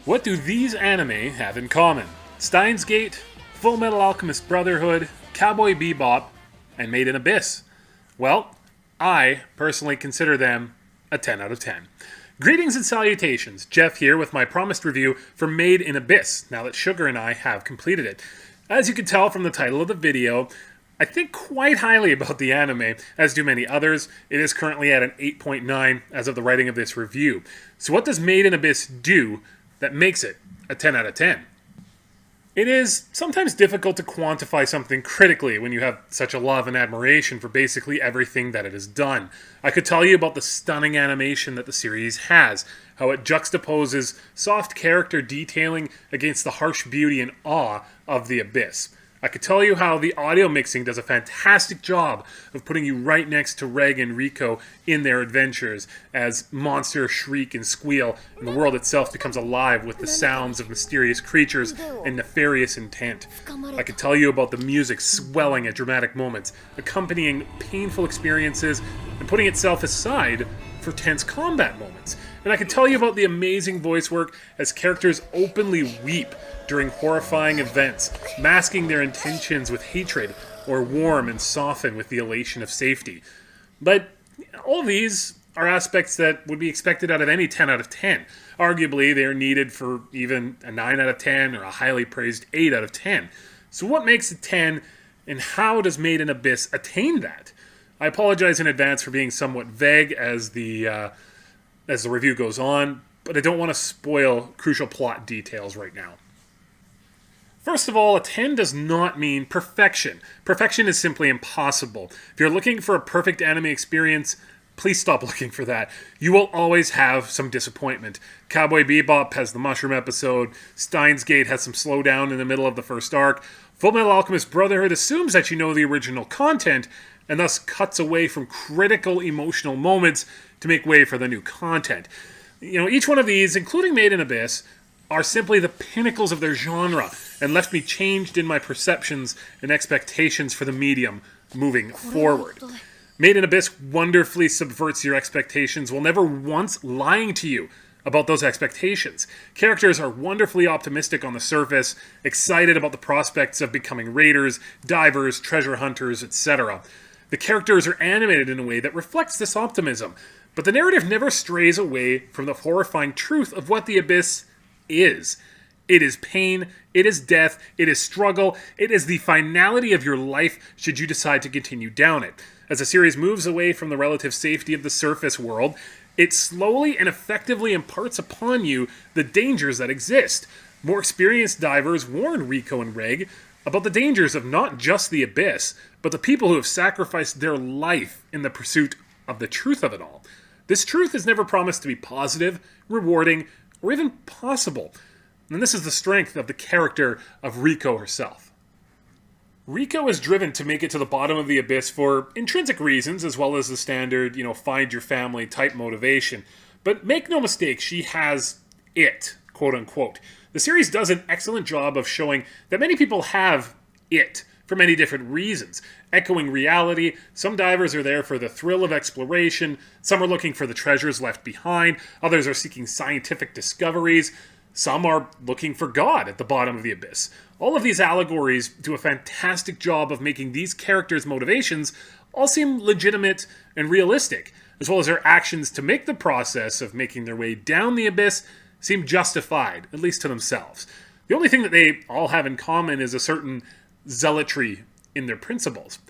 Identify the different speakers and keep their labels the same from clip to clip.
Speaker 1: What do these anime have in common? Steins Gate, Full Metal Alchemist Brotherhood, Cowboy Bebop, and Made in Abyss. Well, I personally consider them a 10 out of 10. Greetings and salutations, Jeff here with my promised review for Made in Abyss, now that Sugar and I have completed it. As you can tell from the title of the video, I think quite highly about the anime, as do many others. It is currently at an 8.9 as of the writing of this review. So what does Made in Abyss do that makes it a 10 out of 10? It is sometimes difficult to quantify something critically when you have such a love and admiration for basically everything that it has done. I could tell you about the stunning animation that the series has, how it juxtaposes soft character detailing against the harsh beauty and awe of the Abyss. I could tell you how the audio mixing does a fantastic job of putting you right next to Reg and Rico in their adventures as monsters shriek and squeal and the world itself becomes alive with the sounds of mysterious creatures and nefarious intent. I could tell you about the music swelling at dramatic moments, accompanying painful experiences and putting itself aside for tense combat moments. And I could tell you about the amazing voice work as characters openly weep during horrifying events, masking their intentions with hatred, or warm and soften with the elation of safety. But all these are aspects that would be expected out of any 10 out of 10. Arguably, they are needed for even a 9 out of 10 or a highly praised 8 out of 10. So what makes a 10, and how does Made in Abyss attain that? I apologize in advance for being somewhat vague as the review goes on, but I don't want to spoil crucial plot details right now. First of all, a 10 does not mean perfection. Perfection is simply impossible. If you're looking for a perfect anime experience, please stop looking for that. You will always have some disappointment. Cowboy Bebop has the mushroom episode, Steins Gate has some slowdown in the middle of the first arc, Full Metal Alchemist Brotherhood assumes that you know the original content, and thus cuts away from critical emotional moments to make way for the new content. Each one of these, including Made in Abyss, are simply the pinnacles of their genre, and left me changed in my perceptions and expectations for the medium moving forward. Made in Abyss wonderfully subverts your expectations while never once lying to you about those expectations. Characters are wonderfully optimistic on the surface, excited about the prospects of becoming raiders, divers, treasure hunters, etc. The characters are animated in a way that reflects this optimism, but the narrative never strays away from the horrifying truth of what the Abyss is. It is pain, it is death, it is struggle, it is the finality of your life should you decide to continue down it. As the series moves away from the relative safety of the surface world, it slowly and effectively imparts upon you the dangers that exist. More experienced divers warn Rico and Reg about the dangers of not just the Abyss, but the people who have sacrificed their life in the pursuit of the truth of it all. This truth is never promised to be positive, rewarding, or even possible. And this is the strength of the character of Rico herself. Rico is driven to make it to the bottom of the Abyss for intrinsic reasons, as well as the standard, find your family type motivation. But make no mistake, she has it, quote unquote. The series does an excellent job of showing that many people have it for many different reasons. Echoing reality, some divers are there for the thrill of exploration, some are looking for the treasures left behind, others are seeking scientific discoveries, some are looking for God at the bottom of the Abyss. All of these allegories do a fantastic job of making these characters' motivations all seem legitimate and realistic, as well as their actions to make the process of making their way down the Abyss seem justified, at least to themselves. The only thing that they all have in common is a certain zealotry in their principles.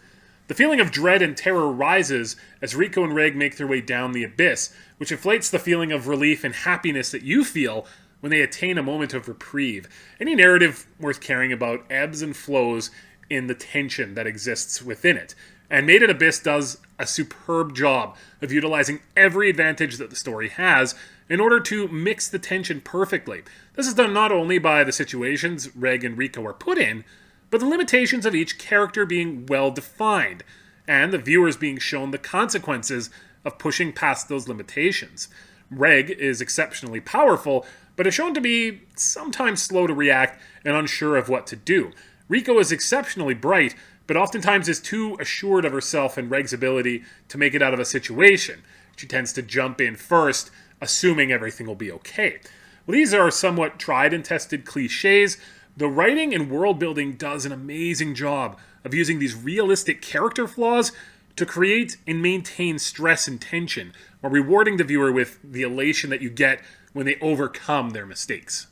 Speaker 1: The feeling of dread and terror rises as Rico and Reg make their way down the Abyss, which inflates the feeling of relief and happiness that you feel when they attain a moment of reprieve. Any narrative worth caring about ebbs and flows in the tension that exists within it. And Made in Abyss does a superb job of utilizing every advantage that the story has in order to mix the tension perfectly. This is done not only by the situations Reg and Rico are put in, but the limitations of each character being well defined, and the viewers being shown the consequences of pushing past those limitations. Reg is exceptionally powerful, but is shown to be sometimes slow to react and unsure of what to do. Rico is exceptionally bright, but oftentimes is too assured of herself and Reg's ability to make it out of a situation. She tends to jump in first, assuming everything will be okay. Well, these are somewhat tried and tested cliches. The writing and world building does an amazing job of using these realistic character flaws to create and maintain stress and tension, while rewarding the viewer with the elation that you get when they overcome their mistakes.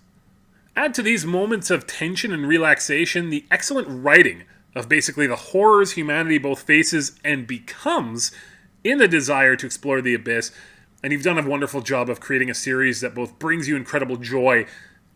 Speaker 1: Add to these moments of tension and relaxation the excellent writing of basically the horrors humanity both faces and becomes in the desire to explore the abyss, and you've done a wonderful job of creating a series that both brings you incredible joy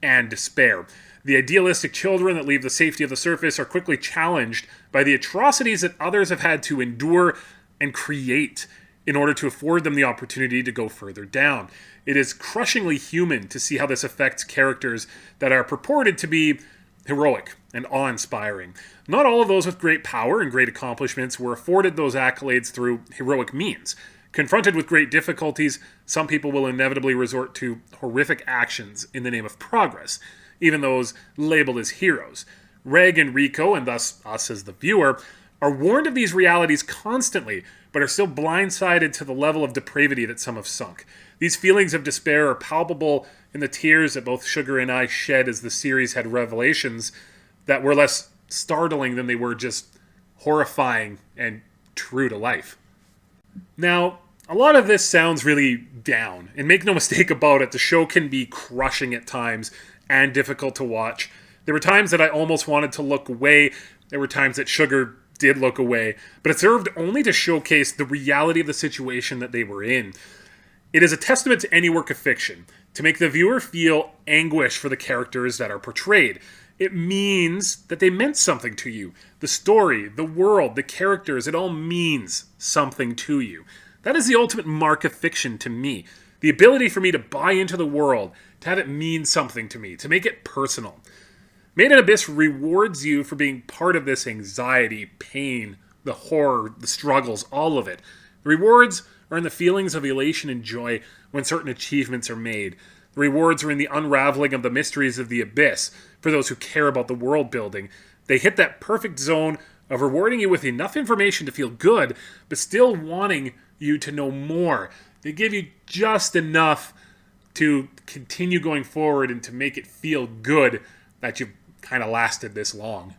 Speaker 1: and despair. The idealistic children that leave the safety of the surface are quickly challenged by the atrocities that others have had to endure and create in order to afford them the opportunity to go further down. It is crushingly human to see how this affects characters that are purported to be heroic and awe-inspiring. Not all of those with great power and great accomplishments were afforded those accolades through heroic means. Confronted with great difficulties, some people will inevitably resort to horrific actions in the name of progress, even those labeled as heroes. Reg and Rico, and thus us as the viewer, are warned of these realities constantly, but are still blindsided to the level of depravity that some have sunk. These feelings of despair are palpable in the tears that both Sugar and I shed as the series had revelations that were less startling than they were just horrifying and true to life. Now, a lot of this sounds really down, and make no mistake about it, the show can be crushing at times and difficult to watch. There were times that I almost wanted to look away. There were times that Sugar did look away, but it served only to showcase the reality of the situation that they were in. It is a testament to any work of fiction to make the viewer feel anguish for the characters that are portrayed. It means that they meant something to you. The story, the world, the characters, it all means something to you. That is the ultimate mark of fiction to me. The ability for me to buy into the world, to have it mean something to me, to make it personal. Made in Abyss rewards you for being part of this anxiety, pain, the horror, the struggles, all of it. The rewards are in the feelings of elation and joy when certain achievements are made. The rewards are in the unraveling of the mysteries of the Abyss for those who care about the world building. They hit that perfect zone of rewarding you with enough information to feel good, but still wanting you to know more. They give you just enough to continue going forward and to make it feel good that you've kind of lasted this long.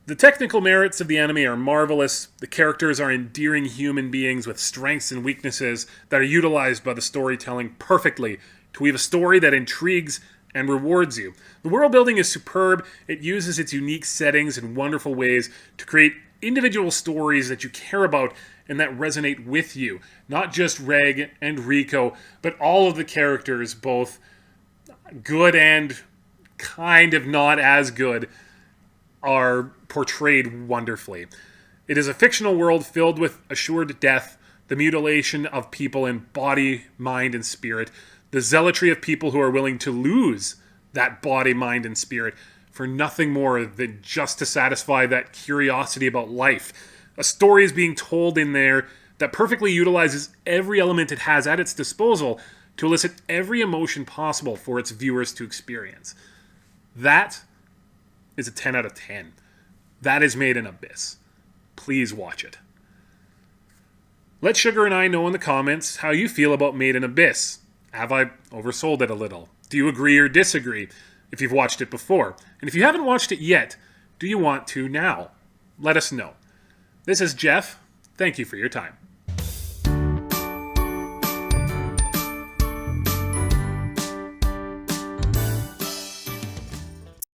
Speaker 1: The technical merits of the anime are marvelous. The characters are endearing human beings with strengths and weaknesses that are utilized by the storytelling perfectly to weave a story that intrigues and rewards you. The world building is superb. It uses its unique settings in wonderful ways to create individual stories that you care about and that resonate with you. Not just Reg and Rico, but all of the characters, both good and kind of not as good, are portrayed wonderfully. It is a fictional world filled with assured death, the mutilation of people in body, mind, and spirit, the zealotry of people who are willing to lose that body, mind, and spirit for nothing more than just to satisfy that curiosity about life. A story is being told in there that perfectly utilizes every element it has at its disposal to elicit every emotion possible for its viewers to experience. That is a 10 out of 10. That is Made in Abyss. Please watch it. Let Sugar and I know in the comments how you feel about Made in Abyss. Have I oversold it a little? Do you agree or disagree if you've watched it before? And if you haven't watched it yet, do you want to now? Let us know. This is Jeff. Thank you for your time.